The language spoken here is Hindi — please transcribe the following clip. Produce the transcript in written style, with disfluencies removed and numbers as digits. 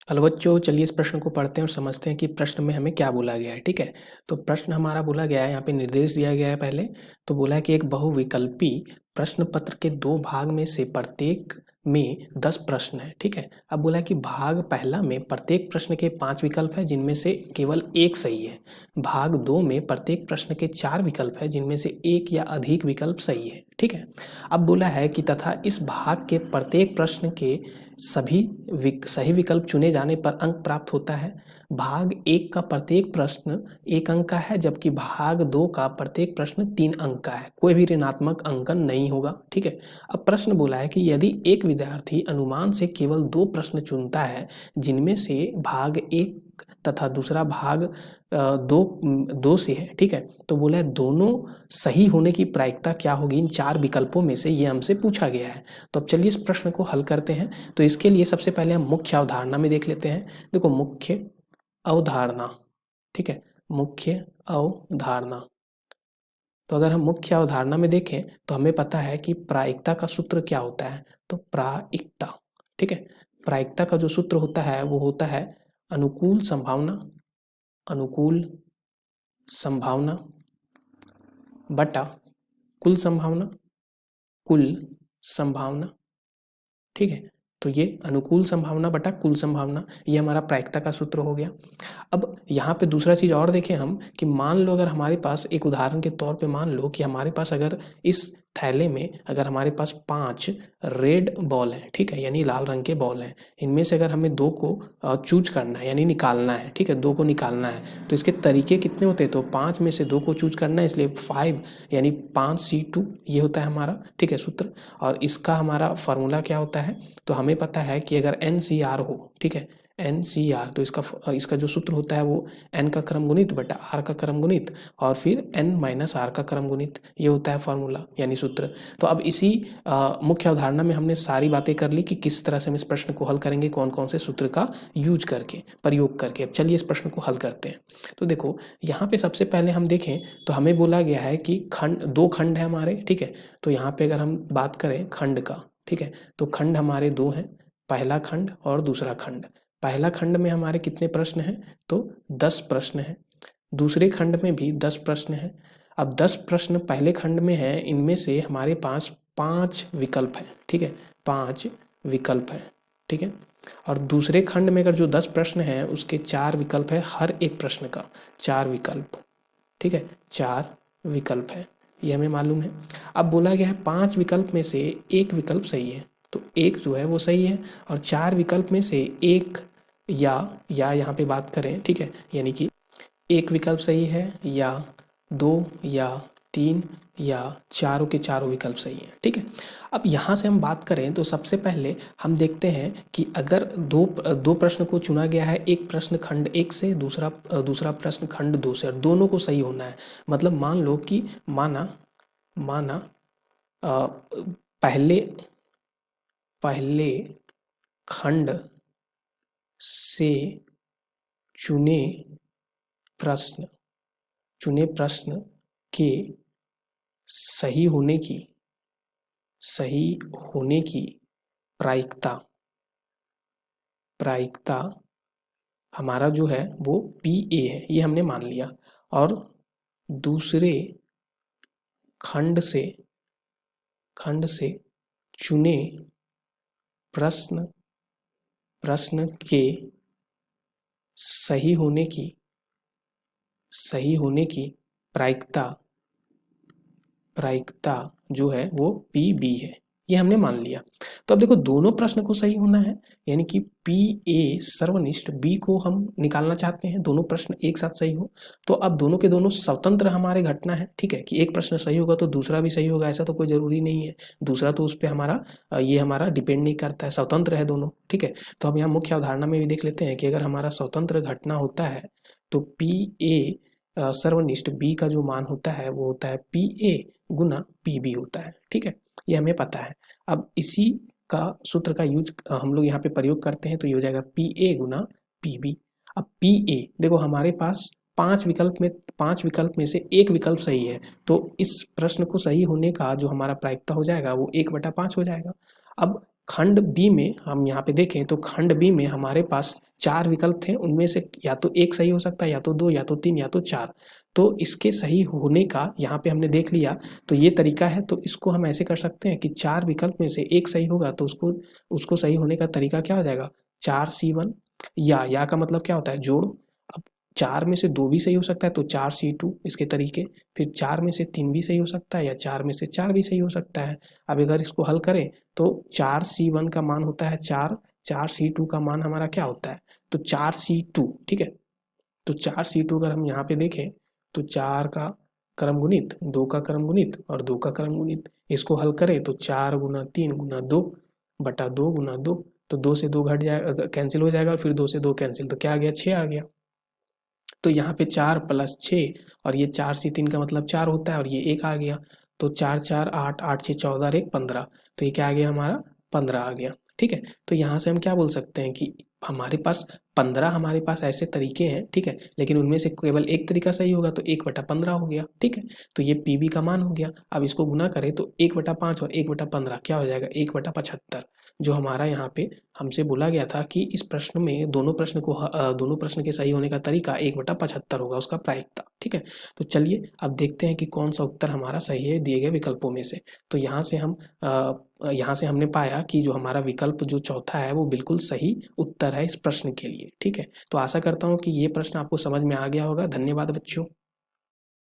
हेलो बच्चों, चलिए इस प्रश्न को पढ़ते हैं और समझते हैं कि प्रश्न में हमें क्या बोला गया है। ठीक है, तो प्रश्न हमारा बोला गया है, यहाँ पे निर्देश दिया गया है। पहले तो बोला है कि एक बहुविकल्पी प्रश्न पत्र के 2 भाग में से प्रत्येक में 10 प्रश्न है। ठीक है, अब बोला है कि भाग पहला में प्रत्येक प्रश्न के 5 विकल्प है जिनमें से केवल एक सही है। भाग 2 में प्रत्येक प्रश्न के 4 विकल्प है जिनमें से एक या अधिक विकल्प सही है। ठीक है, अब बोला है कि तथा इस भाग के प्रत्येक प्रश्न के सभी सही विकल्प चुने जाने पर अंक प्राप्त होता है। भाग 1 का प्रत्येक प्रश्न 1 अंक का है, जबकि भाग 2 का प्रत्येक प्रश्न 3 अंक का है। कोई भी ऋणात्मक अंकन नहीं होगा। ठीक है, अब प्रश्न बोला है कि यदि एक विद्यार्थी अनुमान से केवल 2 प्रश्न चुनता है जिनमें से भाग 1 तथा दूसरा भाग दो से है। ठीक है, तो बोला है दोनों सही होने की प्रायिकता क्या होगी इन 4 विकल्पों में से, ये हमसे पूछा गया है। तो अब चलिए इस प्रश्न को हल करते हैं। तो इसके लिए सबसे पहले हम मुख्य अवधारणा में देख लेते हैं। देखो, मुख्य अवधारणा। ठीक है, मुख्य अवधारणा। तो अगर हम मुख्य अवधारणा में देखें तो हमें पता है कि प्रायिकता का सूत्र क्या होता है। तो प्रायिकता, ठीक है, प्रायिकता का जो सूत्र होता है वो होता है अनुकूल संभावना, अनुकूल संभावना बटा कुल संभावना, कुल संभावना। ठीक है, तो ये अनुकूल संभावना बटा कुल संभावना, ये हमारा प्रायिकता का सूत्र हो गया। अब यहाँ पे दूसरा चीज़ और देखें हम कि मान लो अगर हमारे पास, एक उदाहरण के तौर पे मान लो कि हमारे पास अगर इस थैले में अगर हमारे पास 5 रेड बॉल हैं, ठीक है, यानी लाल रंग के बॉल हैं, इनमें से अगर हमें 2 को चूज करना है यानी निकालना है। ठीक है, 2 को निकालना है तो इसके तरीके कितने होते हैं, तो 5 में से 2 को चूज करना है, इसलिए 5 यानी 5C2 ये होता है हमारा, ठीक है, सूत्र। और इसका हमारा फॉर्मूला क्या होता है, तो हमें पता है कि अगर NCR हो, ठीक है, NCR, तो इसका जो सूत्र होता है वो N का क्रम गुणित बटा R का क्रम गुणित और फिर N माइनस R का क्रम गुणित, ये होता है फॉर्मूला यानी सूत्र। तो अब इसी मुख्य अवधारणा में हमने सारी बातें कर ली कि किस तरह से हम इस प्रश्न को हल करेंगे, कौन कौन से सूत्र का यूज करके, प्रयोग करके। अब चलिए इस प्रश्न को हल करते हैं। तो देखो, यहाँ पे सबसे पहले हम देखें तो हमें बोला गया है कि खंड, 2 खंड है हमारे। ठीक है, तो यहाँ पे अगर हम बात करें खंड का, ठीक है, तो खंड हमारे 2 हैं, पहला खंड और दूसरा खंड। पहला खंड में हमारे कितने प्रश्न हैं, तो 10 प्रश्न हैं। दूसरे खंड में भी 10 प्रश्न हैं। अब 10 प्रश्न पहले खंड में हैं, इनमें से हमारे पास 5 विकल्प हैं। ठीक है, 5 विकल्प हैं। ठीक है, और दूसरे खंड में अगर जो 10 प्रश्न हैं उसके 4 विकल्प है, हर एक प्रश्न का 4 विकल्प। ठीक है, 4 विकल्प है, ये हमें मालूम है। अब बोला गया है 5 विकल्प में से एक विकल्प सही है, तो एक जो है वो सही है, और 4 विकल्प में से एक या यहाँ पे बात करें, ठीक है, यानी कि एक विकल्प सही है या 2 या 3 या चारों के चारों विकल्प सही हैं। ठीक है, अब यहाँ से हम बात करें तो सबसे पहले हम देखते हैं कि अगर दो प्रश्न को चुना गया है, एक प्रश्न खंड 1 से, दूसरा प्रश्न खंड 2 से, और दोनों को सही होना है। मतलब मान लो कि माना पहले खंड से चुने प्रश्न के सही होने की प्रायिकता हमारा जो है वो PA है, ये हमने मान लिया। और दूसरे खंड से चुने प्रश्न के सही होने की प्रायिकता जो है वो PB है, ये हमने मान लिया। तो अब देखो, दोनों प्रश्न को सही होना है, यानी कि PA सर्वनिष्ठ B को हम निकालना चाहते हैं, दोनों प्रश्न एक साथ सही हो। तो अब दोनों के दोनों स्वतंत्र हमारे घटना है। ठीक है, कि एक प्रश्न सही होगा तो दूसरा भी सही होगा, ऐसा तो कोई जरूरी नहीं है। दूसरा तो उस पर ये हमारा डिपेंड नहीं करता है, स्वतंत्र है दोनों। ठीक है, तो हम यहाँ मुख्य अवधारणा में भी देख लेते हैं कि अगर हमारा स्वतंत्र घटना होता है तो PA सर्वनिष्ठ B का जो मान होता है वो होता है PA गुना PB होता है। ठीक है, ये हमें पता है। अब इसी का सूत्र का यूज हम लोग यहाँ पे प्रयोग करते हैं, तो ये हो जाएगा PA गुना PB। अब PA देखो, हमारे पास 5 विकल्प में से एक विकल्प सही है, तो इस प्रश्न को सही होने का जो हमारा प्रायिकता हो जाएगा वो 1/5 हो जाएगा। अब खंड बी में हम यहाँ पे देखें तो खंड बी में हमारे पास 4 विकल्प थे, उनमें से या तो एक सही हो सकता है, या तो 2, या तो 3, या तो 4। तो इसके सही होने का यहाँ पे हमने देख लिया, तो ये तरीका है। तो इसको हम ऐसे कर सकते हैं कि 4 विकल्प में से एक सही होगा तो उसको सही होने का तरीका क्या हो जाएगा, 4C1, या का मतलब क्या होता है, जोड़। अब 4 में से 2 भी सही हो सकता है तो 4C2 इसके तरीके, फिर 4 में से 3 भी सही हो सकता है, या 4 में से 4 भी सही हो सकता है। अब अगर इसको हल करें तो 4C1 का मान होता है 4, 4C2 का मान हमारा क्या होता है, तो 4C2, ठीक है। तो 4C2 अगर हम यहाँ पे देखें तो 4 का क्रम गुणित, 2 का क्रम गुणित और 2 का क्रम गुणित, इसको हल करें तो 4 गुना 3 गुना 2 बटा 2 गुना 2, तो 2 से 2 घट जाएगा, कैंसिल हो जाएगा, और फिर 2 से 2 कैंसिल, तो क्या आ गया, 6 आ गया। तो यहाँ पे 4 + 6, और ये 4C3 का मतलब 4 होता है, और ये 1 आ गया। तो 4 4 8, 8 6 14 और 1 15, तो ये क्या आ गया हमारा, 15 आ गया, ठीक है। तो यहाँ से हम क्या बोल सकते हैं कि हमारे पास 15 हमारे पास ऐसे तरीके हैं, ठीक है, लेकिन उनमें से केवल एक तरीका सही होगा, तो 1/15 हो गया, ठीक है। तो ये पीबी का मान हो गया। अब इसको गुना करें तो 1/5 और 1/15 क्या हो जाएगा, 1/75, जो हमारा यहाँ पे हमसे बोला गया था कि इस प्रश्न में दोनों प्रश्न के सही होने का तरीका 1/75 होगा, उसका प्रायिकता, ठीक है। तो चलिए अब देखते हैं कि कौन सा उत्तर हमारा सही है दिए गए विकल्पों में से। तो यहाँ से हमने पाया कि जो हमारा विकल्प जो चौथा है वो बिल्कुल सही उत्तर है इस प्रश्न के लिए, ठीक है। तो आशा करता हूँ कि ये प्रश्न आपको समझ में आ गया होगा। धन्यवाद बच्चों।